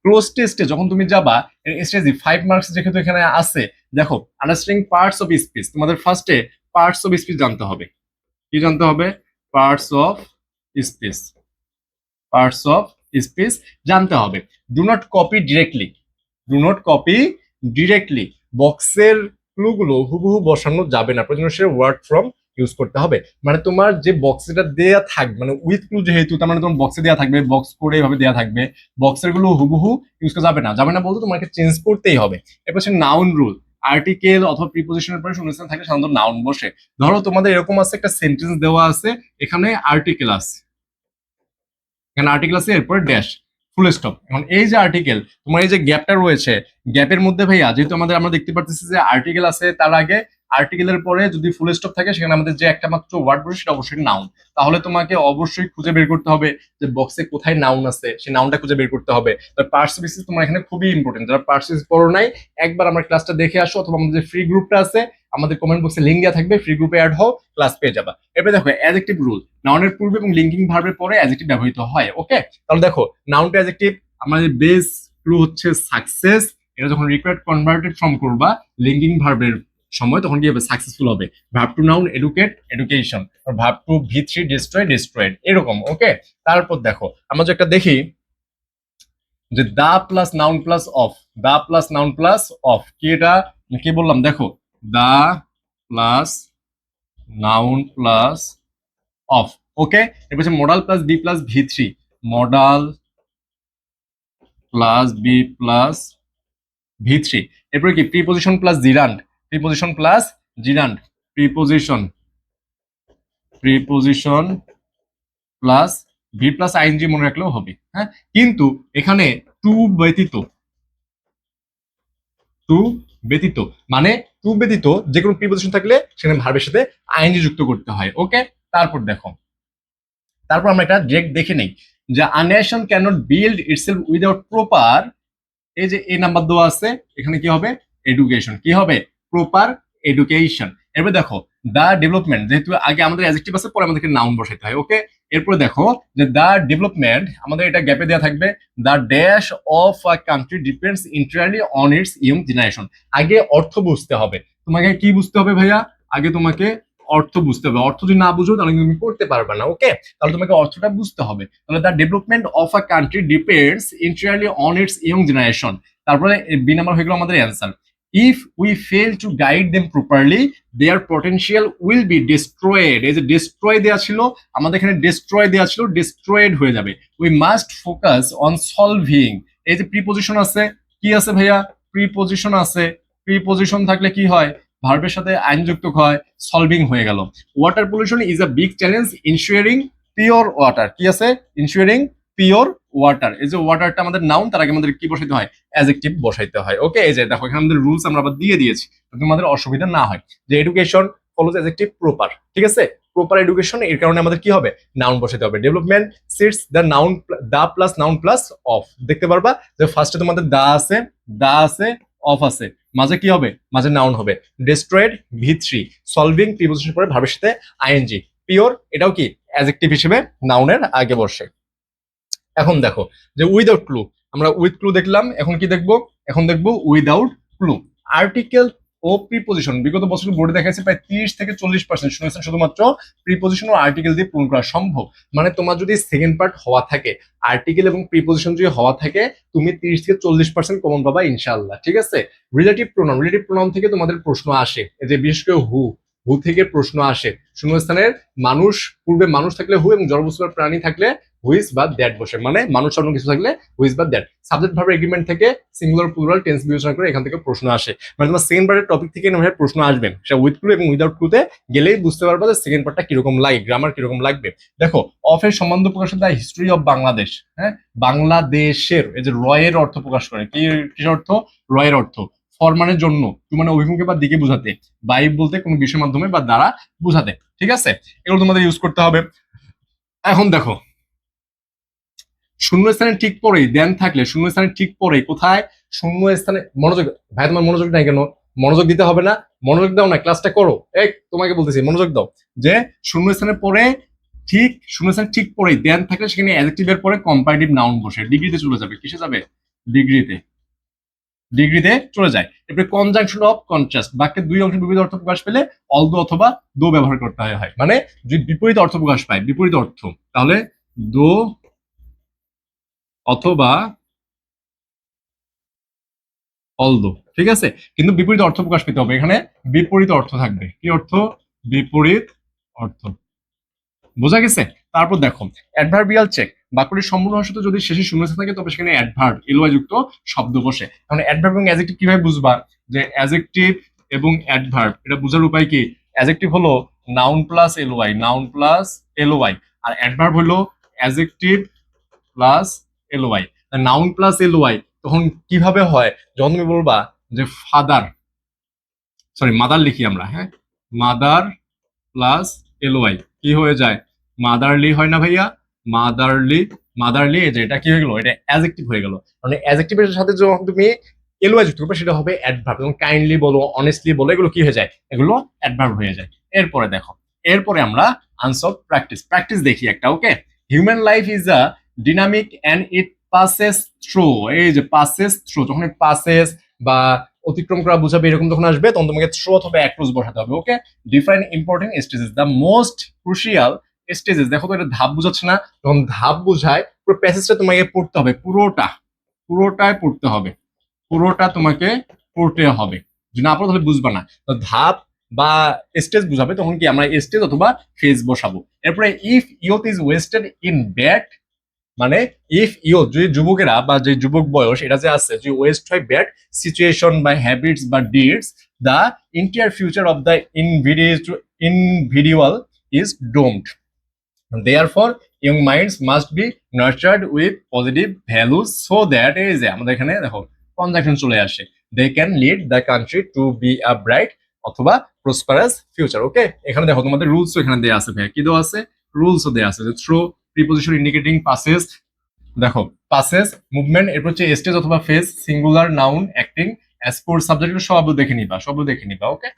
Close টেস্টে যখন তুমি যাবা স্টেজি 5 মার্কস যেহেতু এখানে আছে, দেখো আন্ডারস্ট্যান্ডিং পার্টস অফ স্পিচ, তোমাদের ফার্স্টে পার্টস অফ স্পিচ জানতে হবে। কি জানতে হবে? Parts of speech, parts of speech জানতে হবে। Do not copy directly, do not copy directly, বক্সের ক্লুগুলো হুবহু বসানো যাবে না, প্রয়োজনীয় ওয়ার্ড ফ্রম ইউজ করতে হবে। মানে তোমার যে বক্সটা দেয়া থাকবে, মানে উইথ ক্লু যেহেতু, তার মানে তোমার বক্সে দেয়া থাকবে, বক্স করে এভাবে দেয়া থাকবে, বক্সের গুলো হুবহু ইউজ করা যাবে না। যাবে না বলতে তোমাকে চেঞ্জ করতেই হবে। এরপর হচ্ছে নাউন রুল, আর্টিকেল অথবা প্রিপোজিশনের পরে শূন্যস্থান থাকলে সাধারণত নাউন বসে। ধরো তোমাদের এরকম আছে, একটা সেন্টেন্স দেওয়া আছে, এখানে আর্টিকেল আছে, এখানে আর্টিকেল আছে, এরপরে ড্যাশ, ফুল স্টপ। এখন এই যে আর্টিকেল, তোমার এই যে গ্যাপটা রয়েছে, গ্যাপের মধ্যে ভাইয়া যেহেতু আমরা দেখতে পাচ্ছি যে আর্টিকেল আছে, তার আগে আর্টিকেলের পরে যদি ফুল স্টপ থাকে, সেখানে আমাদের যে একটা মাত্র ওয়ার্ড বসে সেটা অবশ্যই নাউন। তাহলে তোমাকে অবশ্যই খুঁজে বের করতে হবে যে বক্সে কোথায় নাউন আছে, সেই নাউনটা খুঁজে বের করতে হবে। পার্টস বেসিস তোমার এখানে খুবই ইম্পর্টেন্ট। যারা পার্টস বেসিস পড়ো নাই, একবার আমার ক্লাসটা দেখে আসো, অথবা আমাদের যে ফ্রি গ্রুপটা আছে, আমাদের কমেন্ট বক্সে লিঙ্ক দেওয়া থাকবে, ফ্রি গ্রুপে অ্যাড হও, ক্লাস পেয়ে যাবা। এবার দেখো অ্যাডজেক্টিভ রুল, নাউনের পূর্বে এবং লিঙ্কিং ভার্বের পরে অ্যাডজেক্টিভ ব্যবহৃত হয়। ওকে, তাহলে দেখো নাউন টু অ্যাডজেক্টিভ, আমাদের বেস ক্লু হচ্ছে সাকসেস। এটা যখন রিকোয়ার্ড কনভার্টেড ফর্ম করবা লিঙ্কিং ভার্বের সময়, তখন কি হবে? সাকসেসফুল হবে। Verb to noun educate, education. Verb to ভি3 ডিস্ট্রয়, ডিস্ট্রয়েড, এরকম। ওকে, তারপর দেখো আমরা যে একটা দেখি যে the plus noun plus of, the plus noun plus of, কি এটা কি বললাম? দেখো the plus noun plus of. Okay, এরপর হচ্ছে মডাল প্লাস বি প্লাস ভি3, মডাল প্লাস বি প্লাস ভি3। এরপরে কি preposition plus gerund, preposition plus gerund, preposition, preposition plus V plus ING মনে রাখলেও হবে। হ্যাঁ, কিন্তু এখানে টু ব্যতীত, টু ব্যতীত মানে টু ব্যতীত যে কোনো প্রিপোজিশন থাকলে সেখানে ভার্বের সাথে আইএনজি যুক্ত করতে হয়। ওকে, তারপর দেখো, তারপর আমরা এটা ডিরেক্ট দেখে নেই যে আ nation can not build itself without proper, এই যে এই নাম্বার দেওয়া আছে, এখানে কি হবে? এডুকেশন। কি হবে? Proper education. এরপর দেখো দা ডেভেলপমেন্ট, যেহেতু আগে আমাদের অ্যাডজেক্টিভ আছে, পরে আমাদেরকে নাউন বসাইতে হয়। ওকে, এরপরে দেখো যে দা ডেভেলপমেন্ট, আমাদের এটা গ্যাপে দেওয়া থাকবে, the dash of a country depends entirely on its young generation. আগে অর্থ বুঝতে হবে। তোমাকে কি বুঝতে হবে ভাইয়া? আগে তোমাকে অর্থ বুঝতে হবে। অর্থ যদি না বুঝো তাহলে তুমি করতে পারবে না। ওকে, তাহলে তোমাকে অর্থটা বুঝতে হবে। তাহলে the development of a country depends entirely on its young generation. তারপরে বি নাম্বার হয়ে গেল আমাদের answer. If we fail to guide them properly their potential will be destroyed. এই যে ডিস্ট্রয় দেওয়া ছিল, আমাদের এখানে ডিস্ট্রয় দেওয়া ছিল, ডিস্ট্রয়েড হয়ে যাবে। We must focus on solving. এই যে প্রিপোজিশন আছে, কি আছে ভাইয়া? প্রিপোজিশন আছে, প্রিপোজিশন থাকলে কি হয়? ভার্বের সাথে আইন যুক্ত হয়, সলভিং হয়ে গেল। Water pollution is a big challenge, ensuring pure water. কি আছে? Ensuring pure water. এই যে ওয়াটারটা আমাদের নাউন, তার আগে আমাদের কি বসাইতে হয়? অ্যাডজেক্টিভ বসাইতে হয়। ওকে, এই যে দেখো এখানে আমাদের রুলস আমরা আবার দিয়ে দিয়েছি, তোমাদের অসুবিধা না হয়। যে এডুকেশন ফলোজ অ্যাডজেক্টিভ প্রপার, ঠিক আছে? প্রপার এডুকেশন, এর কারণে আমাদের কি হবে? নাউন বসাইতে হবে। Development sits the noun, the plus noun plus of. দেখতে পারবা যে ফার্স্টে তোমাদের দা আছে, দা আছে, অফ আছে, মাঝে কি হবে? মাঝে নাউন হবে। ডেস্ট্রয়েড ভি3, সলভিং প্রিপোজিশন পরে ভার্বের সাথে আইএনজি, পিওর এটাও কি অ্যাডজেক্টিভ হিসেবে নাউনের আগে বসে। এখন দেখো যে উইদাউট ক্লু, আমরা উইথ ক্লু দেখলাম, এখন কি দেখবো? এখন দেখবো উইদাউট ক্লু। আর্টিকেল ও প্রিপোজিশন, বিগত বছর বোর্ডে দেখা যাচ্ছে প্রায় 30 থেকে 40% শুনেছেন শুধুমাত্র প্রিপোজিশন ও আর্টিকেল দিয়ে পূরণ করা সম্ভব। মানে তোমার যদি সেকেন্ড পার্ট হওয়া থাকে, আর্টিকেল এবং প্রিপোজিশন যদি হওয়া থাকে, তুমি 30 থেকে 40% কমন পাবা ইনশাআল্লাহ। ঠিক আছে? রিলেটিভ প্রোনাউন, রিলেটিভ প্রোনাউন থেকে তোমাদের প্রশ্ন আসে, এই যে বিশেষ করে হু, হু থেকে প্রশ্ন আসে। শূন্যস্থানের মানুষ, পূর্বে মানুষ থাকলে হু, এবং জড়বস্তু বা প্রাণী থাকলে হুইজ বা দ্যাট বসে, মানে মানুষ অন্য কিছু থাকলে হুইজ বা দ্যাট। সাবজেক্ট ভার্ব এগ্রিমেন্ট থেকে সিঙ্গুলার প্লুরাল টেন্স বিবেচনা করে এখান থেকে প্রশ্ন আসে। মানে তোমার সেকেন্ড পার্টের টপিক থেকে প্রশ্ন আসবে, সেটা উইথ ক্লু এবং উইদাউট ক্লুতে গেলেই বুঝতে পারবা যে সেকেন্ড পার্টটা কিরকম লাগে, গ্রামার কিরকম লাগবে। দেখো অফের সম্বন্ধ প্রকাশের দ্য হিস্ট্রি অফ বাংলাদেশ, হ্যাঁ, বাংলাদেশের, এই যে রয়ের অর্থ প্রকাশ করে, কি কিসের অর্থ? রয়ের অর্থ। ফর মানে জন্য, টু মানে অভিমুখে বা দিকে বোঝাতে, বাই বলতে কোনো বিষয়ের মাধ্যমে বা দ্বারা বোঝাতে। ঠিক আছে, এগুলো তোমাদের ইউজ করতে হবে। এখন দেখো শূন্যস্থানের ঠিক পরেই দেন থাকলে, শূন্যস্থানের ঠিক পরেই কোথায়? শূন্যস্থানে মনোযোগ, ভাই তোমার মনোযোগ নাই কেন? মনোযোগ দিতে হবে না? মনোযোগ দাও না, ক্লাসটা করো। এই তোমাকে বলতেছি মনোযোগ দাও। যে শূন্যস্থানের পরে ঠিক, শূন্যস্থানের ঠিক পরেই দেন থাকলে সেখানে অ্যাডজেক্টিভের পরে কম্পারেটিভ নাউন বসে, ডিগ্রিতে চলে যাবে। কিসে যাবে? ডিগ্রিতে ডিগ্রিতে চলে যায়। এরপরে কনজাংশন অফ কন্ট্রাস্ট, বাক্যের দুই অংশ বিপরীত অর্থ প্রকাশ পেলে অলদো অথবা দো ব্যবহার করতে হয়। মানে যদি বিপরীত অর্থ প্রকাশ পায়, বিপরীত অর্থ, তাহলে দো অথবা অলদো, ঠিক আছে। কিন্তু বিপরীত অর্থ প্রকাশ পেতে হবে, এখানে বিপরীত অর্থ থাকবে। কি অর্থ? বিপরীত অর্থ। বোঝা গেছে? তারপর দেখো অ্যাডভার্বিয়াল চেক, বাক্যটি সম্পূর্ণ হওয়ার সাথে যদি শেষে শূন্য থাকে তবে সেখানে অ্যাডভার্ব এলওয়াই যুক্ত শব্দ বসে। এখন অ্যাডভার্ব এবং অ্যাডজেক্টিভ কিভাবে বুঝবা? যে অ্যাডজেক্টিভ এবং অ্যাডভার্ব এটা বোঝার উপায় কি? অ্যাডজেক্টিভ হলো noun plus LY, noun plus LY, আর অ্যাডভার্ব হলো adjective plus LY. Noun plus LY তখন কিভাবে হয়? যখন তুমি বলবা যে ফাদার, সরি মাদার লিখি আমরা, হ্যাঁ, মাদার প্লাস এলওয়াই কি হয়ে যায়? মাদারলি হয় না ভাইয়া? মাদারলি, মাদারলি, এই যে এটা কি হয়ে গেল? এটা অ্যাডজেক্টিভ হয়ে গেল। মানে অ্যাডজেক্টিভের সাথে যখন তুমি এলওয়াই যুক্ত করবে সেটা হবে অ্যাডভার্ব। যেমন কাইন্ডলি বলো, অনেস্টলি বলো, এগুলো কি হয়ে যায়? এগুলো অ্যাডভার্ব হয়ে যায়। এরপরে দেখো, এরপরে আমরা আনসার প্র্যাকটিস প্র্যাকটিস দেখি একটা। Okay, human life is a dynamic and it passes through. এই যে পাসেস থ্রু, যখন পাসেস বা অতিক্রম করা বোঝাবে এরকম যখন আসবে তখন তোমাকে থ্রু অথবা অ্যাক্রস বসাতে হবে। Okay, define important stages, the most crucial stages. দেখো তো এটা ধাপ বোঝাচ্ছে না? যখন ধাপ বোঝায় পুরো প্যাসেজটা তোমাকে পড়তে হবে, পুরোটাই পড়তে হবে, পুরোটা তোমাকে পড়তে হবে। যদি না পড়ো তাহলে বুঝবা না। তো ধাপ বা স্টেজ বুঝাবে তখন কি আমরা স্টেজ অথবা ফেজ বসাবো। এরপরে if youth is wasted in bad, মানে ইফ ইয়ুথ যদি যুবকেরা বা যে যুবক বয়স এটা যে আছে যদি ওয়েস্ট হয় ব্যাড সিচুয়েশন বা হ্যাবিটস বা deeds, the entire future of the individual is doomed. Therefore, young minds must be nurtured with positive values so that এই যে আমাদের এখানে দেখো কনজাংশন চলে আসে, they can lead the country to be a bright অথবা prosperous future। ওকে, এখানে দেখো তোমাদের রুলস এখানে দেয়া আছে ভাই, কি দেওয়া আছে? রুলসও দেয়া আছে। থ্রু প্রিপোজিশন ইন্ডিকেটিং পাসেস, দেখো পাসেস, মুভমেন্ট, এরপর হচ্ছে স্টেজ অথবা phase, singular, noun, acting, as for subject, সব দেখে নিবা, ওকে।